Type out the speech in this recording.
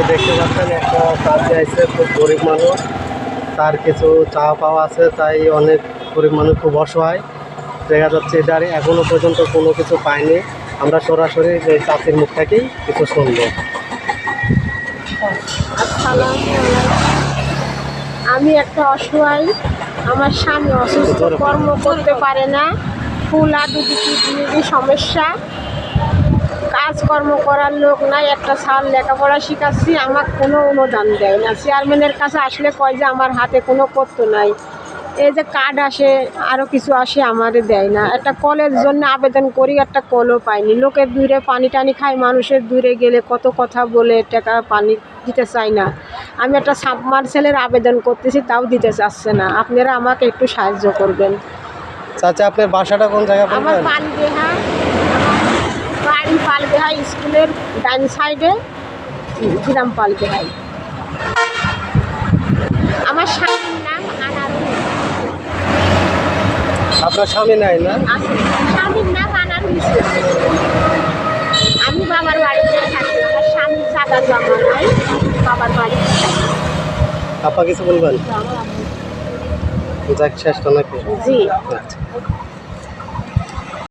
যে দেখতে পাচ্ছেন একটা কাজে আসছে, খুব গরিব মানুষ, তার কিছু চাওয়া পাওয়া আছে, তাই অনেক গরিব মানুষ খুব অসহায় দেখা যাচ্ছে। এটার এখনো পর্যন্ত কোনো কিছু পায়নি। আমরা সরাসরি যে চাচির মুখ থেকেই কিছু শুনবো। আমি একটা অসহায়, আমার স্বামী অসুস্থ, কর্ম করতে পারে না, ফুল আর দুটি কিডনির সমস্যা, কাজকর্ম করার লোক নাই, একটা সাল লেখাপড়া শিখাচ্ছি, আমার কোনো অনুদান দেয় না। চেয়ারম্যানের কাছে আসলে কয় যে আমার হাতে কোনো করত নাই, এই যে কার্ড আসে আরও কিছু আসে আমাদের দেয় না। একটা কলের জন্য আবেদন করি, একটা কলও পাইনি। লোকের দূরে পানি টানি খায়, মানুষের দূরে গেলে কত কথা বলে টাকা পানি দিতে চাই না। আমি একটা সাবমার্সেলের আবেদন করতেছি, তাও দিতে চাচ্ছে না। আপনারা আমাকে একটু সাহায্য করবেন। চাচা আপনার বাসাটা কোন জায়গা আমার বলবেন? পালবেহা, বাড়ি পালবেহা, স্কুলের ডান সাইডে, গ্রাম পালবেহাই। আমার স্বামীর নাম আনারুল। আপনার স্বামী নাই না? আছে, স্বামীর নাম আনারুল ইসলাম। আমি বাবার বাড়িতে থাকি, আমার স্বামীর চাঁদা জমা নাই, বাবার বাড়িতে থাকি। আপা কিছু বলবেন? যাক শেষ তো নাকি? জি। আচ্ছা।